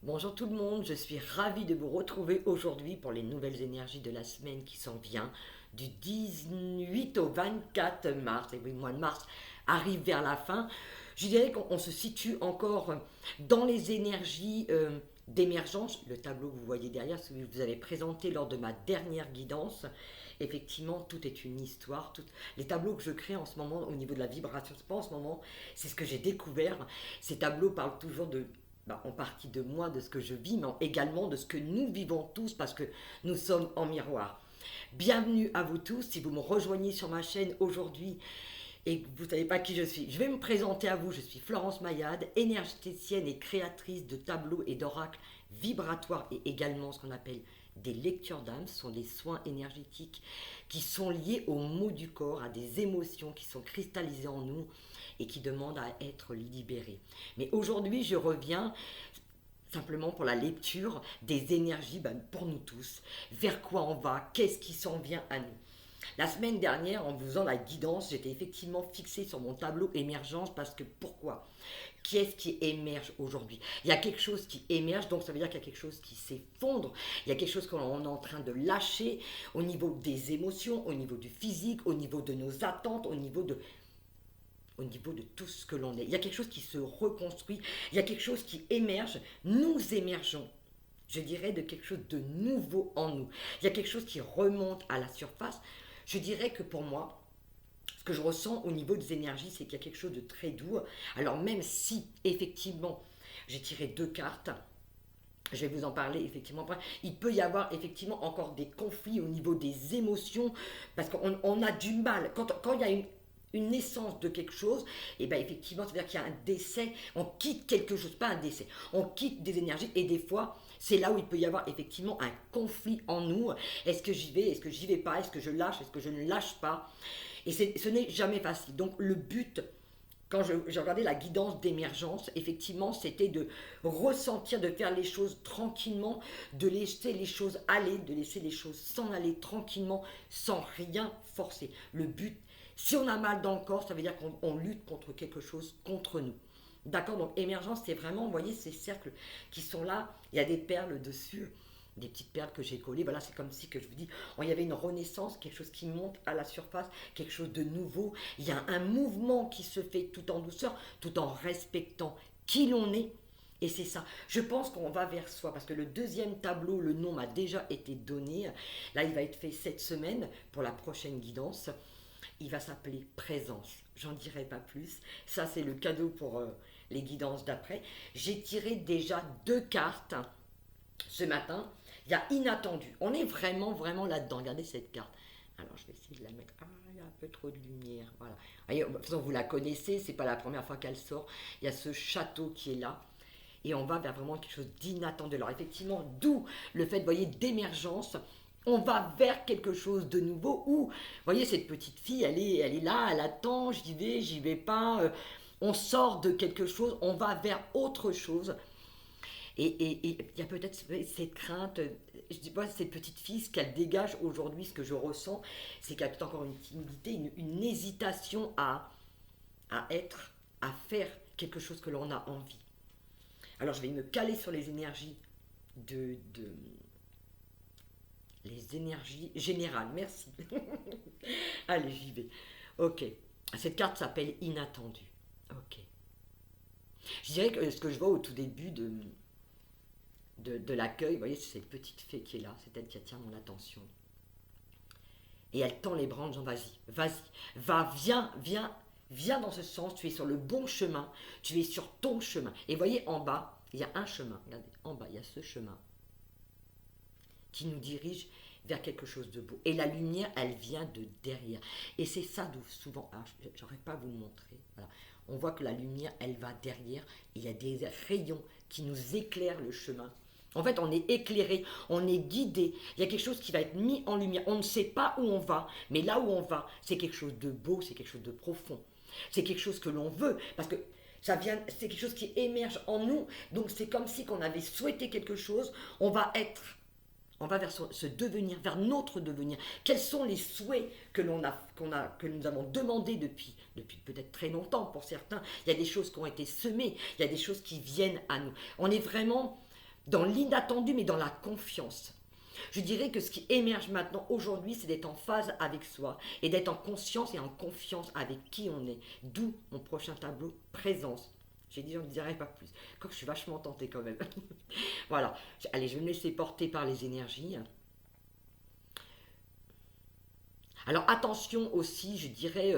Bonjour tout le monde, je suis ravie de vous retrouver aujourd'hui pour les nouvelles énergies de la semaine qui s'en vient du 18 au 24 mars. Et oui, le mois de mars arrive vers la fin. Je dirais qu'on se situe encore dans les énergies d'émergence. Le tableau que vous voyez derrière, celui que je vous avez présenté lors de ma dernière guidance. Effectivement, tout est une histoire. Les tableaux que je crée en ce moment au niveau de la vibration, c'est pas en ce moment, c'est ce que j'ai découvert. Ces tableaux parlent toujours en partie de moi, de ce que je vis, mais également de ce que nous vivons tous parce que nous sommes en miroir. Bienvenue à vous tous, si vous me rejoignez sur ma chaîne aujourd'hui et que vous ne savez pas qui je suis. Je vais me présenter à vous, je suis Florence Mayade, énergéticienne et créatrice de tableaux et d'oracles vibratoires et également ce qu'on appelle des lectures d'âme. Ce sont des soins énergétiques qui sont liés aux maux du corps, à des émotions qui sont cristallisées en nous et qui demandent à être libérées. Mais aujourd'hui, je reviens simplement pour la lecture des énergies pour nous tous. Vers quoi on va, qu'est-ce qui s'en vient à nous. La semaine dernière, en faisant la guidance, j'étais effectivement fixée sur mon tableau émergence parce que pourquoi? Qui est-ce qui émerge aujourd'hui? Il y a quelque chose qui émerge, donc ça veut dire qu'il y a quelque chose qui s'effondre, il y a quelque chose qu'on est en train de lâcher au niveau des émotions, au niveau du physique, au niveau de nos attentes, au niveau de tout ce que l'on est. Il y a quelque chose qui se reconstruit, il y a quelque chose qui émerge, nous émergeons. Je dirais de quelque chose de nouveau en nous. Il y a quelque chose qui remonte à la surface. Je dirais que pour moi, ce que je ressens au niveau des énergies, c'est qu'il y a quelque chose de très doux. Alors même si, effectivement, j'ai tiré deux cartes, je vais vous en parler effectivement après. Il peut y avoir effectivement encore des conflits au niveau des émotions, parce qu'on a du mal. Quand il y a une naissance de quelque chose, et bien effectivement, c'est-à-dire qu'il y a un décès, on quitte quelque chose, pas un décès, on quitte des énergies, et des fois, c'est là où il peut y avoir effectivement un conflit en nous. Est-ce que j'y vais, est-ce que j'y vais pas, est-ce que je lâche, est-ce que je ne lâche pas? Et ce n'est jamais facile. Donc le but, quand j'ai regardé la guidance d'émergence, effectivement, c'était de ressentir, de faire les choses tranquillement, de laisser les choses aller, de laisser les choses s'en aller tranquillement, sans rien forcer. Le but, si on a mal dans le corps, ça veut dire qu'on lutte contre quelque chose, contre nous. D'accord. Donc émergence, c'est vraiment, vous voyez, ces cercles qui sont là, il y a des perles dessus, des petites perles que j'ai collées. Voilà, c'est comme si que je vous dis, il y avait une renaissance, quelque chose qui monte à la surface, quelque chose de nouveau. Il y a un mouvement qui se fait tout en douceur, tout en respectant qui l'on est. Et c'est ça. Je pense qu'on va vers soi parce que le deuxième tableau, le nom m'a déjà été donné. Là, il va être fait cette semaine pour la prochaine guidance. Il va s'appeler Présence. J'en dirai pas plus. Ça, c'est le cadeau pour les guidances d'après. J'ai tiré déjà deux cartes ce matin. Il y a Inattendu. On est vraiment, vraiment là-dedans. Regardez cette carte. Alors, je vais essayer de la mettre. Ah, il y a un peu trop de lumière. Voilà. Voyez, de toute façon, vous la connaissez. C'est pas la première fois qu'elle sort. Il y a ce château qui est là. Et on va vers vraiment quelque chose d'inattendu. Alors, effectivement, d'où le fait, vous voyez, d'émergence. On va vers quelque chose de nouveau où, vous voyez, cette petite fille, elle est là, elle attend, j'y vais pas. On sort de quelque chose, on va vers autre chose. Et il y a peut-être cette crainte, je dis pas cette petite fille, ce qu'elle dégage aujourd'hui, ce que je ressens, c'est qu'elle a peut-être encore une timidité, une hésitation à être, à faire quelque chose que l'on a envie. Alors je vais me caler sur les énergies les énergies générales, merci. Allez, j'y vais. Ok. Cette carte s'appelle Inattendu. Ok. Je dirais que ce que je vois au tout début de l'accueil, vous voyez, c'est cette petite fée qui est là, c'est elle qui attire mon attention. Et elle tend les bras en disant vas-y, vas-y, va, viens dans ce sens, tu es sur le bon chemin, tu es sur ton chemin. Et vous voyez en bas, il y a un chemin, regardez, en bas, il y a ce chemin qui nous dirige vers quelque chose de beau. Et la lumière, elle vient de derrière. Et c'est ça d'où souvent, j'aurais pas à vous le montrer, voilà. On voit que la lumière, elle va derrière, et il y a des rayons qui nous éclairent le chemin. En fait, on est éclairé, on est guidé. Il y a quelque chose qui va être mis en lumière. On ne sait pas où on va, mais là où on va, c'est quelque chose de beau, c'est quelque chose de profond. C'est quelque chose que l'on veut, parce que c'est quelque chose qui émerge en nous. Donc c'est comme si qu'on avait souhaité quelque chose. On va vers ce devenir, vers notre devenir. Quels sont les souhaits que nous avons demandés depuis peut-être très longtemps pour certains. Il y a des choses qui ont été semées, il y a des choses qui viennent à nous. On est vraiment dans l'inattendu, mais dans la confiance. Je dirais que ce qui émerge maintenant, aujourd'hui, c'est d'être en phase avec soi et d'être en conscience et en confiance avec qui on est. D'où mon prochain tableau, présence. J'ai dit, j'en dirai pas plus. Quoique je suis vachement tentée quand même. Voilà. Allez, je vais me laisser porter par les énergies. Alors attention aussi, je dirais,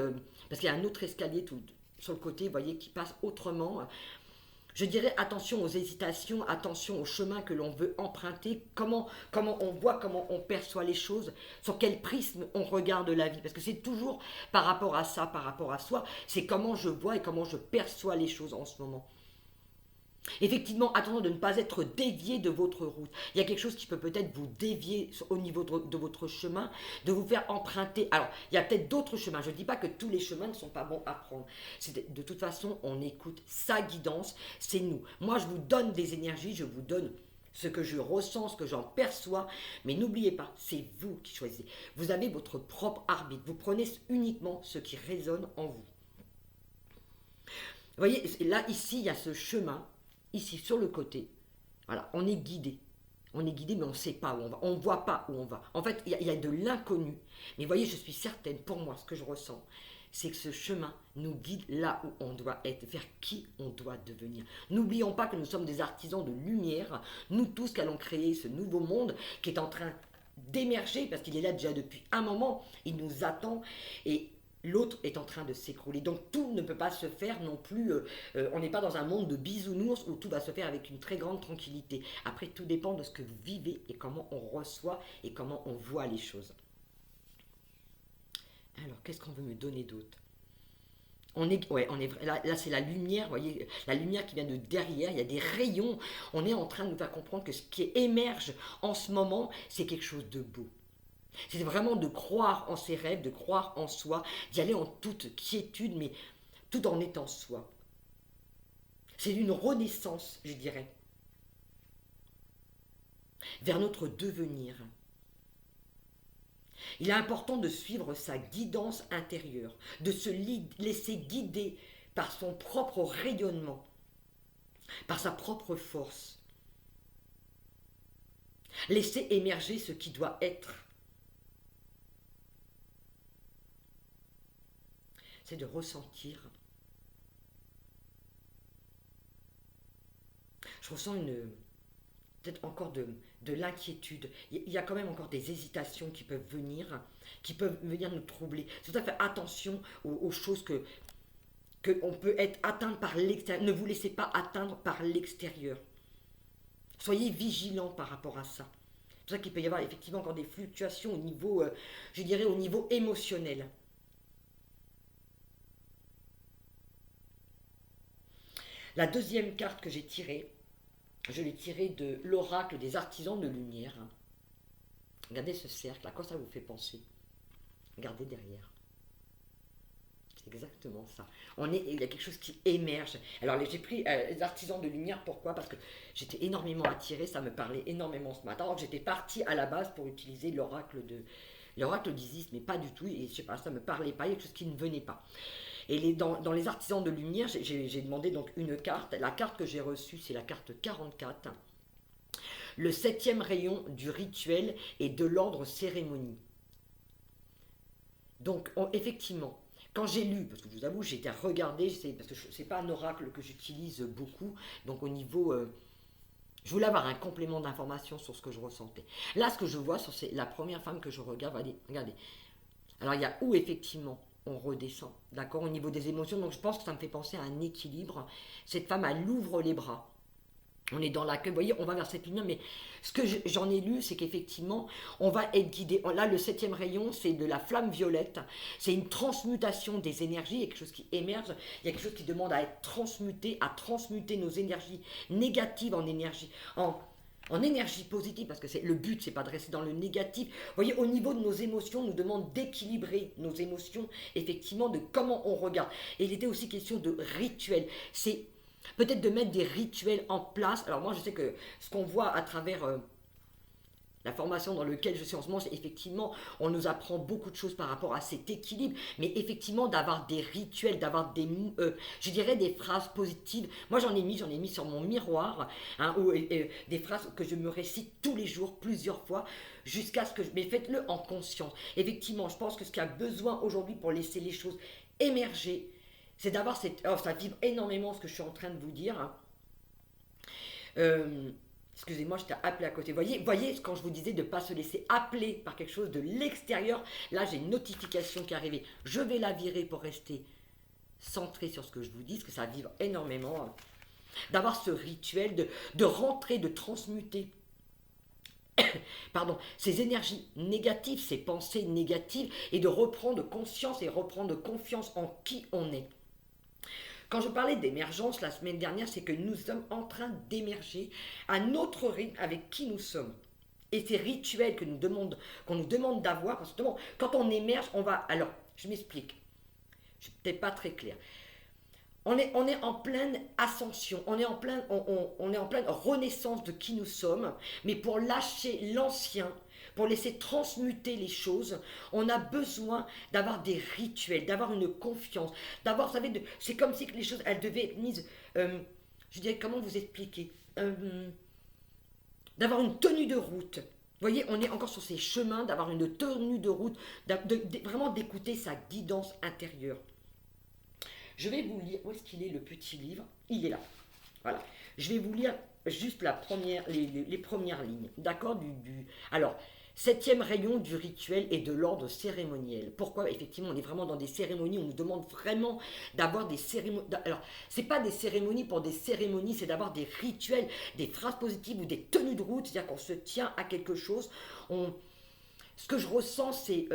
parce qu'il y a un autre escalier tout sur le côté, vous voyez, qui passe autrement. Je dirais attention aux hésitations, attention au chemin que l'on veut emprunter, comment on voit, comment on perçoit les choses, sur quel prisme on regarde la vie. Parce que c'est toujours par rapport à ça, par rapport à soi, c'est comment je vois et comment je perçois les choses en ce moment. Effectivement, attention de ne pas être dévié de votre route. Il y a quelque chose qui peut peut-être vous dévier au niveau de votre chemin, de vous faire emprunter. Alors, il y a peut-être d'autres chemins. Je ne dis pas que tous les chemins ne sont pas bons à prendre. De toute façon, on écoute sa guidance, c'est nous. Moi, je vous donne des énergies, je vous donne ce que je ressens, ce que j'en perçois. Mais n'oubliez pas, c'est vous qui choisissez. Vous avez votre propre arbitre. Vous prenez uniquement ce qui résonne en vous. Vous voyez, là, ici, il y a ce chemin. Ici, sur le côté, voilà, on est guidé. On est guidé, mais on ne sait pas où on va. On ne voit pas où on va. En fait, il y a de l'inconnu. Mais voyez, je suis certaine, pour moi, ce que je ressens, c'est que ce chemin nous guide là où on doit être, vers qui on doit devenir. N'oublions pas que nous sommes des artisans de lumière, nous tous qui allons créer ce nouveau monde qui est en train d'émerger, parce qu'il est là déjà depuis un moment, il nous attend, et l'autre est en train de s'écrouler. Donc tout ne peut pas se faire non plus, on n'est pas dans un monde de bisounours où tout va se faire avec une très grande tranquillité. Après, tout dépend de ce que vous vivez et comment on reçoit et comment on voit les choses. Alors, qu'est-ce qu'on veut me donner d'autre? Là c'est la lumière, vous voyez, la lumière qui vient de derrière, il y a des rayons. On est en train de nous faire comprendre que ce qui émerge en ce moment, c'est quelque chose de beau. C'est vraiment de croire en ses rêves, de croire en soi, d'y aller en toute quiétude, mais tout en étant soi. C'est une renaissance, je dirais, vers notre devenir. Il est important de suivre sa guidance intérieure, de se laisser guider par son propre rayonnement, par sa propre force. Laisser émerger ce qui doit être. C'est de ressentir. Je ressens peut-être encore de l'inquiétude. Il y a quand même encore des hésitations qui peuvent venir nous troubler. C'est pour ça faire attention aux choses qu'on peut être atteint par l'extérieur. Ne vous laissez pas atteindre par l'extérieur. Soyez vigilants par rapport à ça. C'est pour ça qu'il peut y avoir effectivement encore des fluctuations au niveau, je dirais, au niveau émotionnel. La deuxième carte que j'ai tirée, je l'ai tirée de l'oracle des artisans de lumière. Regardez ce cercle, à quoi ça vous fait penser? Regardez derrière. C'est exactement ça. Il y a quelque chose qui émerge. Alors j'ai pris les artisans de lumière, pourquoi? Parce que j'étais énormément attirée, ça me parlait énormément ce matin. Alors j'étais partie à la base pour utiliser l'oracle d'Isis, mais pas du tout, et je sais pas, ça me parlait pas, il y a quelque chose qui ne venait pas. Et dans les artisans de lumière, j'ai demandé donc une carte. La carte que j'ai reçue, c'est la carte 44. Le 7e rayon du rituel et de l'ordre cérémonie. Donc, effectivement, quand j'ai lu, parce que je vous avoue, j'ai été regarder, parce que ce n'est pas un oracle que j'utilise beaucoup, donc au niveau... je voulais avoir un complément d'information sur ce que je ressentais. Là, ce que je vois, c'est la première femme que je regarde, regardez. Alors, il y a où, effectivement, on redescend, d'accord, au niveau des émotions. Donc je pense que ça me fait penser à un équilibre. Cette femme, elle ouvre les bras. On est dans l'accueil, vous voyez, on va vers cette lumière, mais ce que j'en ai lu, c'est qu'effectivement, on va être guidé. Là, le 7e rayon, c'est de la flamme violette. C'est une transmutation des énergies, il y a quelque chose qui émerge, il y a quelque chose qui demande à être transmuté, à transmuter nos énergies négatives en énergie positive, parce que le but, c'est pas de rester dans le négatif. Vous voyez, au niveau de nos émotions, on nous demande d'équilibrer nos émotions, effectivement, de comment on regarde. Et il était aussi question de rituel. C'est peut-être de mettre des rituels en place. Alors moi, je sais que ce qu'on voit à travers La formation dans laquelle je suis en ce moment, c'est effectivement, on nous apprend beaucoup de choses par rapport à cet équilibre, mais effectivement d'avoir des rituels, d'avoir des, je dirais des phrases positives. Moi j'en ai mis sur mon miroir, hein, des phrases que je me récite tous les jours, plusieurs fois, jusqu'à ce que mais faites-le en conscience. Effectivement, je pense que ce qu'il y a besoin aujourd'hui pour laisser les choses émerger, c'est d'avoir cette... Oh, ça vibre énormément ce que je suis en train de vous dire, hein. Excusez-moi, je t'ai appelé à côté. Voyez, quand je vous disais de ne pas se laisser appeler par quelque chose de l'extérieur, là j'ai une notification qui est arrivée. Je vais la virer pour rester centré sur ce que je vous dis, parce que ça vibre énormément, hein. D'avoir ce rituel, de rentrer, de transmuter pardon, ces énergies négatives, ces pensées négatives, et de reprendre conscience et reprendre confiance en qui on est. Quand je parlais d'émergence la semaine dernière, c'est que nous sommes en train d'émerger à notre rythme avec qui nous sommes. Et ces rituels qu'on nous demande d'avoir, parce que quand on émerge, on va... Alors, je m'explique. Je ne suis peut-être pas très clair. On est en pleine ascension, on est en pleine renaissance de qui nous sommes, mais pour lâcher l'ancien, pour laisser transmuter les choses, on a besoin d'avoir des rituels, d'avoir une confiance, d'avoir, vous savez, c'est comme si les choses, elles devaient être mises, je dirais, comment vous expliquer, d'avoir une tenue de route. Vous voyez, on est encore sur ces chemins, d'avoir une tenue de route, vraiment d'écouter sa guidance intérieure. Je vais vous lire, où est-ce qu'il est le petit livre? Il est là. Voilà. Je vais vous lire juste les premières lignes. D'accord Alors, 7e rayon du rituel et de l'ordre cérémoniel. Pourquoi? Effectivement, on est vraiment dans des cérémonies, on nous demande vraiment d'avoir des cérémonies. Alors, c'est pas des cérémonies pour des cérémonies, c'est d'avoir des rituels, des phrases positives ou des tenues de route, c'est-à-dire qu'on se tient à quelque chose. Ce que je ressens, c'est...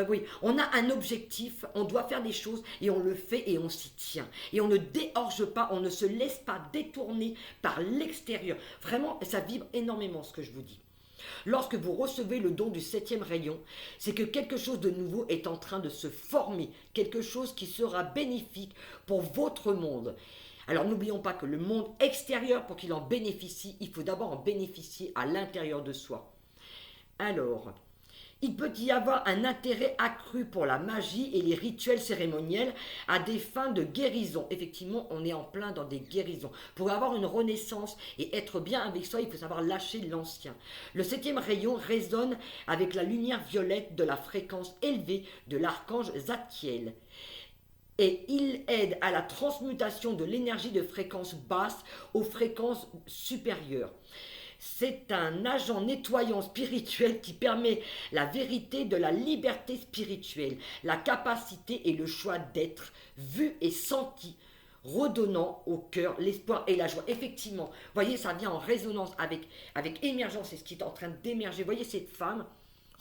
oui, on a un objectif, on doit faire des choses et on le fait et on s'y tient. Et on ne déorge pas, on ne se laisse pas détourner par l'extérieur. Vraiment, ça vibre énormément ce que je vous dis. Lorsque vous recevez le don du 7e rayon, c'est que quelque chose de nouveau est en train de se former, quelque chose qui sera bénéfique pour votre monde. Alors n'oublions pas que le monde extérieur, pour qu'il en bénéficie, il faut d'abord en bénéficier à l'intérieur de soi. Alors... il peut y avoir un intérêt accru pour la magie et les rituels cérémoniels à des fins de guérison. Effectivement, on est en plein dans des guérisons. Pour avoir une renaissance et être bien avec soi, il faut savoir lâcher l'ancien. Le 7e rayon résonne avec la lumière violette de la fréquence élevée de l'archange Zadkiel. Et il aide à la transmutation de l'énergie de fréquence basse aux fréquences supérieures. C'est un agent nettoyant spirituel qui permet la vérité de la liberté spirituelle, la capacité et le choix d'être vu et senti, redonnant au cœur l'espoir et la joie. Effectivement, vous voyez, ça vient en résonance avec émergence, c'est ce qui est en train d'émerger. Vous voyez cette femme?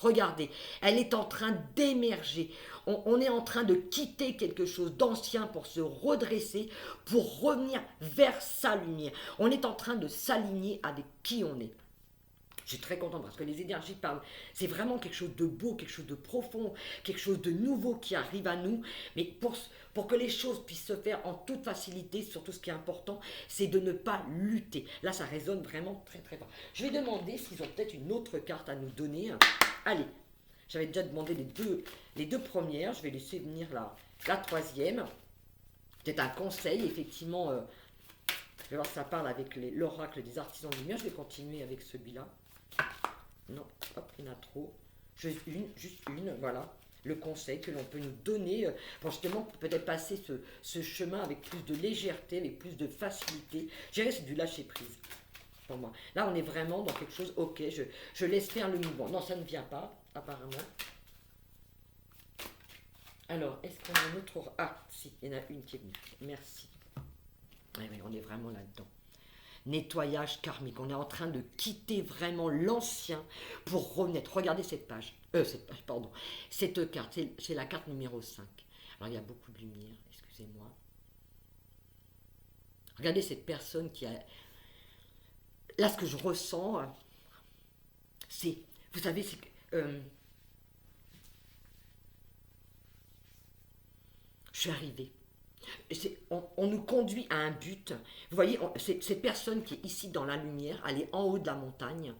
Regardez, elle est en train d'émerger. On est en train de quitter quelque chose d'ancien pour se redresser, pour revenir vers sa lumière. On est en train de s'aligner avec qui on est. Je suis très contente parce que les énergies parlent. C'est vraiment quelque chose de beau, quelque chose de profond, quelque chose de nouveau qui arrive à nous. Mais pour que les choses puissent se faire en toute facilité, surtout ce qui est important, c'est de ne pas lutter. Là, ça résonne vraiment très très fort. Je vais demander s'ils ont peut-être une autre carte à nous donner. Allez, j'avais déjà demandé les deux premières. Je vais laisser venir la troisième. Peut-être un conseil, effectivement. Je vais voir si ça parle avec l'oracle des artisans de lumière. Je vais continuer avec celui-là. Non, hop, il y en a trop. Juste une, voilà. Le conseil que l'on peut nous donner pour justement peut-être passer ce chemin avec plus de légèreté, avec plus de facilité. Je dirais que c'est du lâcher-prise pour moi. Là, on est vraiment dans quelque chose, ok, je laisse faire le mouvement. Non, ça ne vient pas, apparemment. Alors, est-ce qu'on a un autre... Ah, si, il y en a une qui est venue. Merci. Oui, on est vraiment là-dedans. Nettoyage karmique. On est en train de quitter vraiment l'ancien pour renaître. Regardez cette page. Cette carte. C'est la carte numéro 5. Alors, il y a beaucoup de lumière. Excusez-moi. Regardez cette personne qui a... Là, ce que je ressens, c'est... Vous savez, c'est que... je suis arrivée. On nous conduit à un but. Vous voyez, cette personne qui est ici dans la lumière, elle est en haut de la montagne.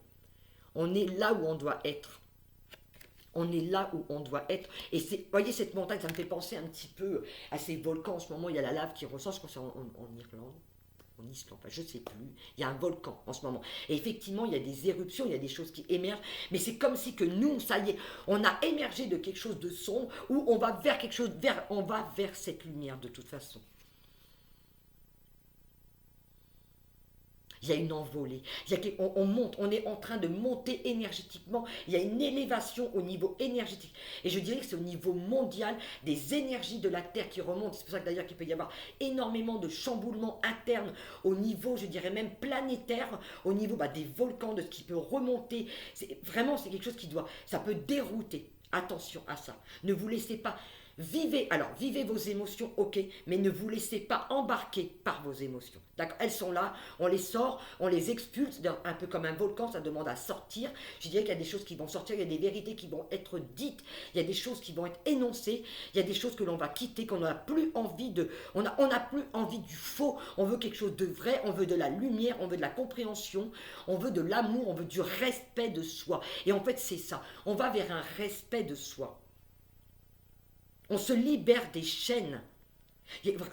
On est là où on doit être. On est là où on doit être. Et c'est, voyez, cette montagne, ça me fait penser un petit peu à ces volcans. En ce moment, il y a la lave qui ressort, je crois que c'est en Irlande, en Islande, enfin, je ne sais plus. Il y a un volcan en ce moment. Et effectivement, il y a des éruptions, il y a des choses qui émergent. Mais c'est comme si que nous, ça y est, on a émergé de quelque chose de sombre, où on va vers quelque chose, on va vers cette lumière de toute façon. Il y a une envolée, on monte, on est en train de monter énergétiquement, il y a une élévation au niveau énergétique. Et je dirais que c'est au niveau mondial des énergies de la Terre qui remontent. C'est pour ça que d'ailleurs qu'il peut y avoir énormément de chamboulements internes au niveau, je dirais même planétaire, au niveau des volcans, de ce qui peut remonter. Vraiment, c'est quelque chose qui doit, ça peut dérouter. Attention à ça. Ne vous laissez pas. Vivez vos émotions, ok, mais ne vous laissez pas embarquer par vos émotions. D'accord. Elles sont là, on les sort, on les expulse, un peu comme un volcan, ça demande à sortir. Je dirais qu'il y a des choses qui vont sortir, il y a des vérités qui vont être dites, il y a des choses qui vont être énoncées, il y a des choses que l'on va quitter, qu'on n'a plus envie de. On n'a plus envie du faux, on veut quelque chose de vrai, on veut de la lumière, on veut de la compréhension, on veut de l'amour, on veut du respect de soi. Et en fait, c'est ça, on va vers un respect de soi. On se libère des chaînes.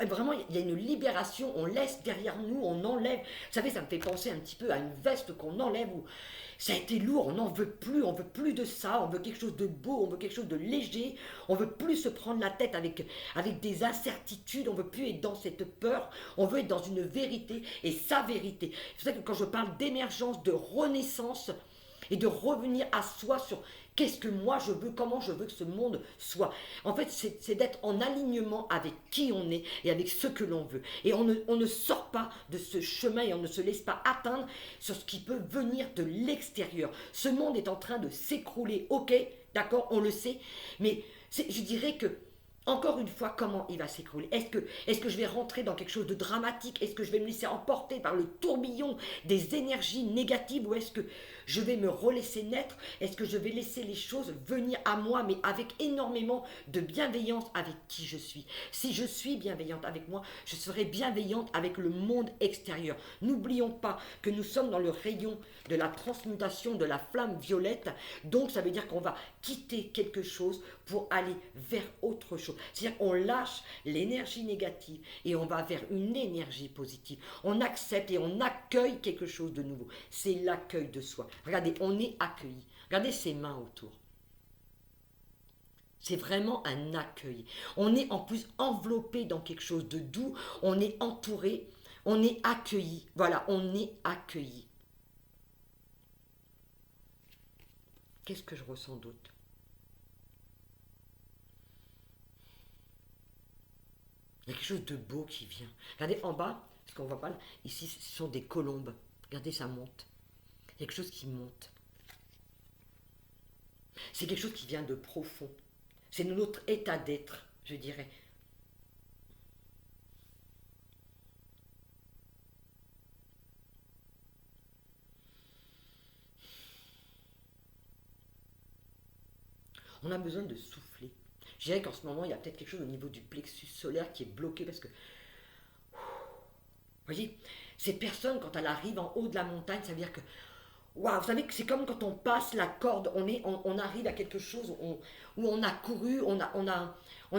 Vraiment, il y a une libération, on laisse derrière nous, on enlève. Vous savez, ça me fait penser un petit peu à une veste qu'on enlève où ça a été lourd, on n'en veut plus de ça, on veut quelque chose de beau, on veut quelque chose de léger, on veut plus se prendre la tête avec des incertitudes, on veut plus être dans cette peur, on veut être dans une vérité et sa vérité. C'est pour ça que quand je parle d'émergence, de renaissance et de revenir à soi sur qu'est-ce que moi je veux, comment je veux que ce monde soit. En fait, c'est d'être en alignement avec qui on est et avec ce que l'on veut. Et on ne sort pas de ce chemin et on ne se laisse pas atteindre sur ce qui peut venir de l'extérieur. Ce monde est en train de s'écrouler, ok, d'accord, on le sait, mais je dirais que encore une fois, comment il va s'écrouler? Est-ce que je vais rentrer dans quelque chose de dramatique? Est-ce que je vais me laisser emporter par le tourbillon des énergies négatives? Ou est-ce que je vais me relaisser naître? Est-ce que je vais laisser les choses venir à moi, mais avec énormément de bienveillance avec qui je suis? Si je suis bienveillante avec moi, je serai bienveillante avec le monde extérieur. N'oublions pas que nous sommes dans le rayon de la transmutation de la flamme violette. Donc ça veut dire qu'on va quitter quelque chose pour aller vers autre chose. C'est-à-dire qu'on lâche l'énergie négative et on va vers une énergie positive. On accepte et on accueille quelque chose de nouveau. C'est l'accueil de soi. Regardez, on est accueilli. Regardez ses mains autour. C'est vraiment un accueil. On est en plus enveloppé dans quelque chose de doux. On est entouré. On est accueilli. Voilà, on est accueilli. Qu'est-ce que je ressens d'autre? Il y a quelque chose de beau qui vient. Regardez en bas, parce qu'on ne voit pas là, ici ce sont des colombes. Regardez, ça monte. Il y a quelque chose qui monte. C'est quelque chose qui vient de profond. C'est notre état d'être, je dirais. On a besoin de souffler. Je dirais qu'en ce moment, il y a peut-être quelque chose au niveau du plexus solaire qui est bloqué parce que, vous voyez, ces personnes, quand elles arrivent en haut de la montagne, ça veut dire que, waouh, vous savez que c'est comme quand on passe la corde, on arrive à quelque chose où on a couru, on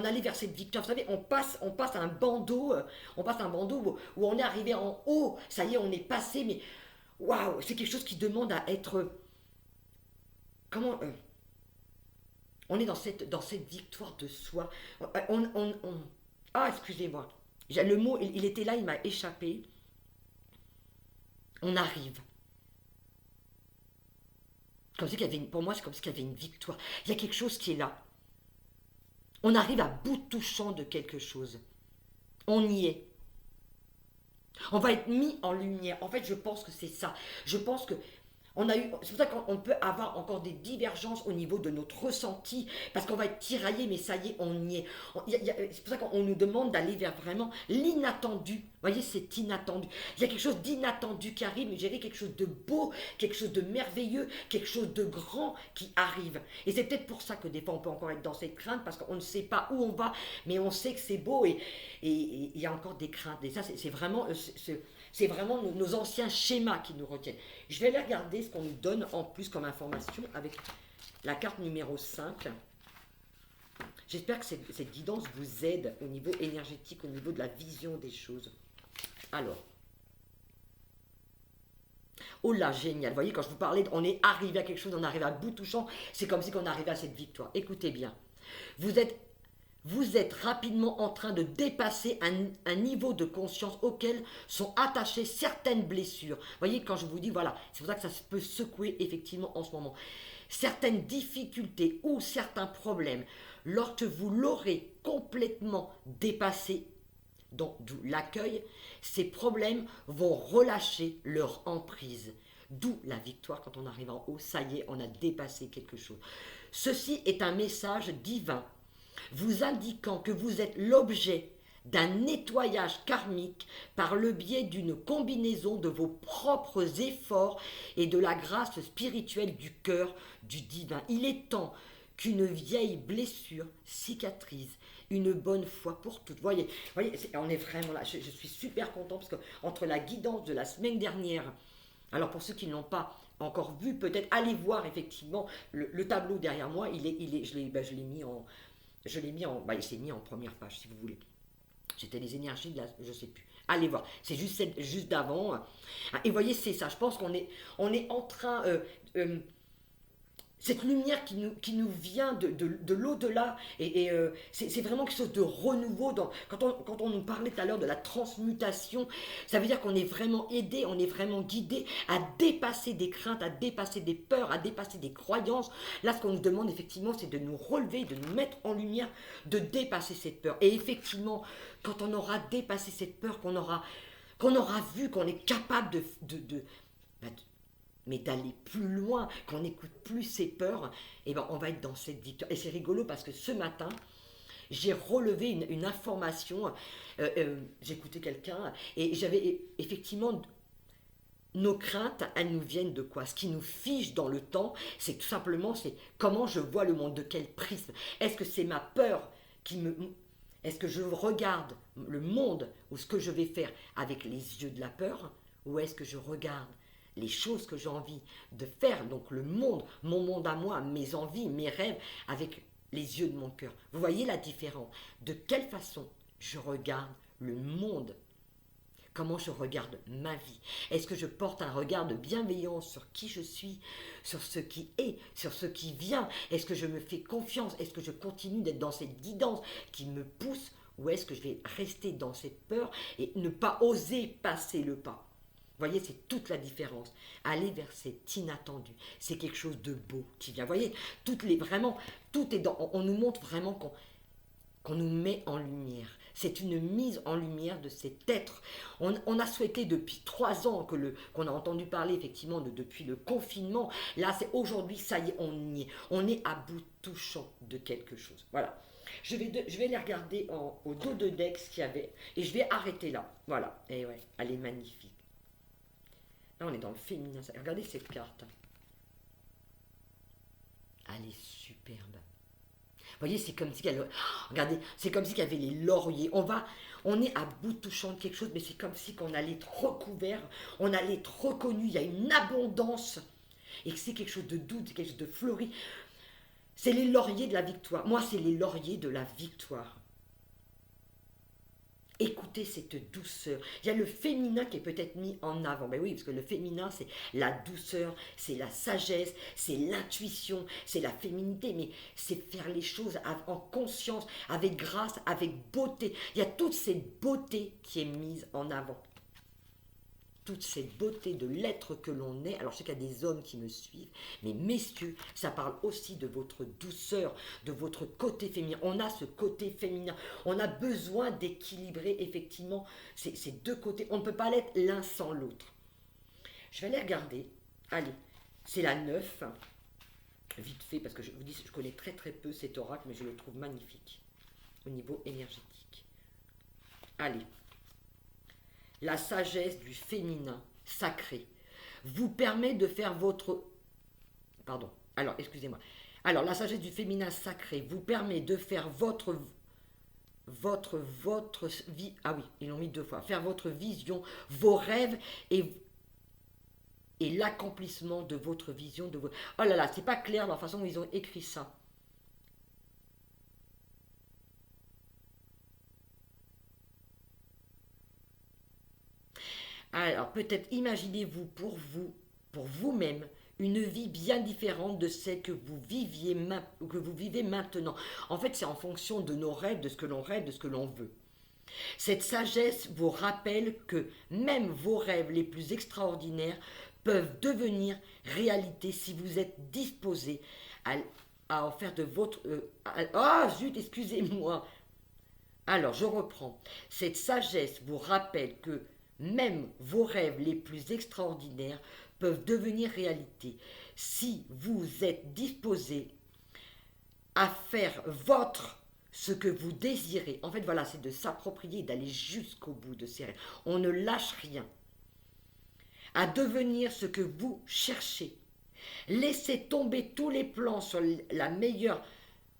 allait vers cette victoire. Vous savez, on passe un bandeau où on est arrivé en haut. Ça y est, on est passé, mais waouh, c'est quelque chose qui demande à être, comment, on est dans cette victoire de soi. Ah, excusez-moi. Le mot, il était là, il m'a échappé. On arrive. Comme si qu'il y avait pour moi, c'est comme si qu'il y avait une victoire. Il y a quelque chose qui est là. On arrive à bout touchant de quelque chose. On y est. On va être mis en lumière. En fait, je pense que c'est ça. Je pense que c'est pour ça qu'on peut avoir encore des divergences au niveau de notre ressenti, parce qu'on va être tiraillé, mais ça y est, on y est. C'est pour ça qu'on nous demande d'aller vers vraiment l'inattendu. Vous voyez, c'est inattendu. Il y a quelque chose d'inattendu qui arrive, mais j'ai quelque chose de beau, quelque chose de merveilleux, quelque chose de grand qui arrive. Et c'est peut-être pour ça que des fois on peut encore être dans cette crainte, parce qu'on ne sait pas où on va, mais on sait que c'est beau et il y a encore des craintes. Et ça, c'est vraiment C'est vraiment nos anciens schémas qui nous retiennent. Je vais aller regarder ce qu'on nous donne en plus comme information avec la carte numéro 5. J'espère que cette guidance vous aide au niveau énergétique, au niveau de la vision des choses. Alors. Oh là, génial. Vous voyez, quand je vous parlais, on est arrivé à quelque chose, on arrive à bout touchant. C'est comme si on arrivait à cette victoire. Écoutez bien. Vous êtes rapidement en train de dépasser un niveau de conscience auquel sont attachées certaines blessures. Vous voyez, quand je vous dis, voilà, c'est pour ça que ça peut secouer effectivement en ce moment. Certaines difficultés ou certains problèmes, lorsque vous l'aurez complètement dépassé, donc d'où l'accueil, ces problèmes vont relâcher leur emprise. D'où la victoire quand on arrive en haut, ça y est, on a dépassé quelque chose. Ceci est un message divin vous indiquant que vous êtes l'objet d'un nettoyage karmique par le biais d'une combinaison de vos propres efforts et de la grâce spirituelle du cœur du divin. Il est temps qu'une vieille blessure cicatrise une bonne fois pour toutes. Voyez, on est vraiment là. Je suis super content parce que entre la guidance de la semaine dernière, alors pour ceux qui ne l'ont pas encore vu, peut-être allez voir effectivement le tableau derrière moi. Je l'ai mis en, il s'est mis en première page si vous voulez. C'était les énergies de la, je sais plus. Allez voir, c'est juste d'avant. Et voyez, c'est ça. Je pense qu'on est en train cette lumière qui nous vient de l'au-delà, et c'est vraiment quelque chose de renouveau. Quand on nous parlait tout à l'heure de la transmutation, ça veut dire qu'on est vraiment aidé, on est vraiment guidé à dépasser des craintes, à dépasser des peurs, à dépasser des croyances. Là, ce qu'on nous demande effectivement, c'est de nous relever, de nous mettre en lumière, de dépasser cette peur. Et effectivement, quand on aura dépassé cette peur, qu'on aura vu qu'on est capable mais d'aller plus loin, qu'on n'écoute plus ses peurs, et ben on va être dans cette victoire. Et c'est rigolo parce que ce matin, j'ai relevé une information, j'écoutais quelqu'un, et j'avais effectivement, nos craintes, elles nous viennent de quoi? Ce qui nous fige dans le temps, c'est tout simplement, c'est comment je vois le monde, de quel prisme. Est-ce que c'est ma peur qui me... Est-ce que je regarde le monde ou ce que je vais faire avec les yeux de la peur, ou est-ce que je regarde les choses que j'ai envie de faire, donc le monde, mon monde à moi, mes envies, mes rêves, avec les yeux de mon cœur. Vous voyez la différence? De quelle façon je regarde le monde? Comment je regarde ma vie? Est-ce que je porte un regard de bienveillance sur qui je suis, sur ce qui est, sur ce qui vient? Est-ce que je me fais confiance? Est-ce que je continue d'être dans cette guidance qui me pousse? Ou est-ce que je vais rester dans cette peur et ne pas oser passer le pas? Vous voyez, c'est toute la différence. Aller vers cet inattendu, c'est quelque chose de beau qui vient. Vous voyez, vraiment, tout est dans. On nous montre vraiment qu'on nous met en lumière. C'est une mise en lumière de cet être. On a souhaité depuis 3 ans qu'on a entendu parler effectivement depuis le confinement. Là, c'est aujourd'hui, ça y est, on y est. On est à bout touchant de quelque chose. Voilà. Je vais les regarder au dos de Dex qu'il y avait. Et je vais arrêter là. Voilà. Et ouais, elle est magnifique. Là, on est dans le féminin. Regardez cette carte. Elle est superbe. Vous voyez, c'est comme si regardez, c'est comme si il y avait les lauriers. On est à bout touchant de quelque chose, mais c'est comme si qu'on allait être recouvert, on allait être reconnu. Il y a une abondance et que c'est quelque chose de doux, quelque chose de fleuri. C'est les lauriers de la victoire. Moi, c'est les lauriers de la victoire. Écoutez cette douceur. Il y a le féminin qui est peut-être mis en avant. Ben oui, parce que le féminin, c'est la douceur, c'est la sagesse, c'est l'intuition, c'est la féminité, mais c'est faire les choses en conscience, avec grâce, avec beauté. Il y a toute cette beauté qui est mise en avant. Toute cette beauté de l'être que l'on est. Alors je sais qu'il y a des hommes qui me suivent, mais messieurs, ça parle aussi de votre douceur, de votre côté féminin. On a ce côté féminin. On a besoin d'équilibrer effectivement ces deux côtés. On ne peut pas l'être l'un sans l'autre. Je vais aller regarder. Allez, c'est la 9. Vite fait, parce que je vous dis, je connais très très peu cet oracle, mais je le trouve magnifique au niveau énergétique. Allez. La sagesse du féminin sacré vous permet de faire votre... Pardon, alors excusez-moi. Alors la sagesse du féminin sacré vous permet de faire votre votre vie. Ah oui, ils l'ont mis 2 fois. Faire votre vision, vos rêves et l'accomplissement de votre vision. Oh là là, c'est pas clair la façon dont ils ont écrit ça. Alors peut-être imaginez-vous pour vous-même, une vie bien différente de celle que vous vivez maintenant. En fait, c'est en fonction de nos rêves, de ce que l'on rêve, de ce que l'on veut. Cette sagesse vous rappelle que même vos rêves les plus extraordinaires peuvent devenir réalité si vous êtes disposé à, à en faire de votre... ah zut, excusez-moi. Alors, je reprends. Cette sagesse vous rappelle que même vos rêves les plus extraordinaires peuvent devenir réalité si vous êtes disposé à faire votre ce que vous désirez. En fait, voilà, c'est de s'approprier, d'aller jusqu'au bout de ses rêves. On ne lâche rien. À devenir ce que vous cherchez. Laissez tomber tous les plans sur la meilleure.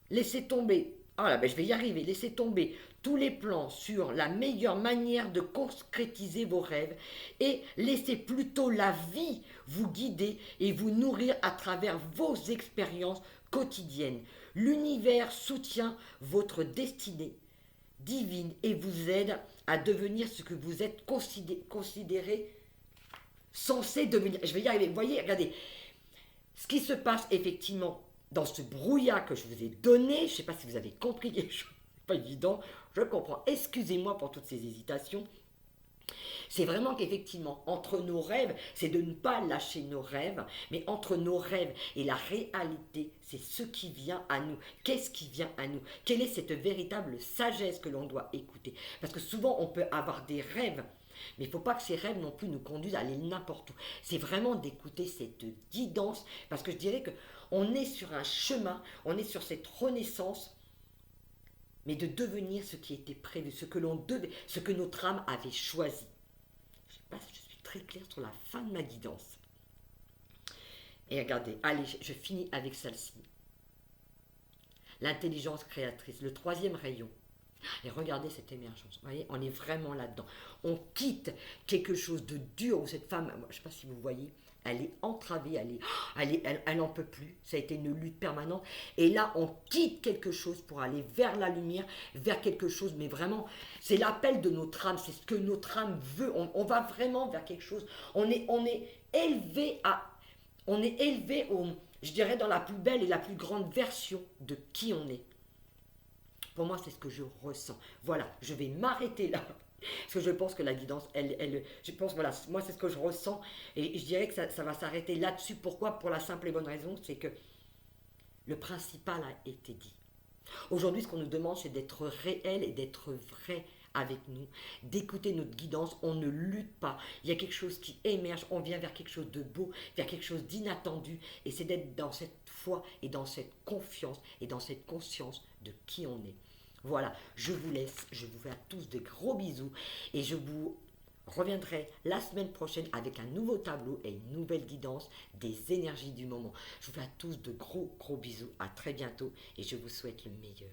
Laissez tomber. Oh là, ben je vais y arriver. Laissez tomber tous les plans sur la meilleure manière de concrétiser vos rêves et laissez plutôt la vie vous guider et vous nourrir à travers vos expériences quotidiennes. L'univers soutient votre destinée divine et vous aide à devenir ce que vous êtes considéré censé devenir. Je vais y arriver. Vous voyez, regardez, ce qui se passe effectivement dans ce brouillard que je vous ai donné, je ne sais pas si vous avez compris quelque chose, pas évident, je comprends. Excusez-moi pour toutes ces hésitations. C'est vraiment qu'effectivement, entre nos rêves, c'est de ne pas lâcher nos rêves, mais entre nos rêves et la réalité, c'est ce qui vient à nous. Qu'est-ce qui vient à nous? Quelle est cette véritable sagesse que l'on doit écouter? Parce que souvent, on peut avoir des rêves, mais il ne faut pas que ces rêves non plus nous conduisent à aller n'importe où. C'est vraiment d'écouter cette guidance, parce que je dirais que on est sur un chemin, on est sur cette renaissance, mais de devenir ce qui était prévu, ce que l'on devait, ce que notre âme avait choisi. Je ne sais pas si je suis très claire sur la fin de ma guidance. Et regardez, allez, je finis avec celle-ci. L'intelligence créatrice, le troisième rayon. Et regardez cette émergence. Vous voyez, on est vraiment là-dedans. On quitte quelque chose de dur où cette femme, je ne sais pas si vous voyez, elle est entravée, elle n'en peut plus. Ça a été une lutte permanente. Et là, on quitte quelque chose pour aller vers la lumière, vers quelque chose. Mais vraiment, c'est l'appel de notre âme. C'est ce que notre âme veut. On va vraiment vers quelque chose. On est élevé je dirais, dans la plus belle et la plus grande version de qui on est. Pour moi, c'est ce que je ressens. Voilà, je vais m'arrêter là. Parce que je pense que la guidance, je pense, voilà, moi c'est ce que je ressens. Et je dirais que ça va s'arrêter là-dessus. Pourquoi? Pour la simple et bonne raison, c'est que le principal a été dit. Aujourd'hui, ce qu'on nous demande, c'est d'être réel et d'être vrai avec nous, d'écouter notre guidance. On ne lutte pas. Il y a quelque chose qui émerge. On vient vers quelque chose de beau, vers quelque chose d'inattendu. Et c'est d'être dans cette foi et dans cette confiance et dans cette conscience de qui on est. Voilà, je vous laisse, je vous fais à tous de gros bisous et je vous reviendrai la semaine prochaine avec un nouveau tableau et une nouvelle guidance des énergies du moment. Je vous fais à tous de gros bisous, à très bientôt et je vous souhaite le meilleur.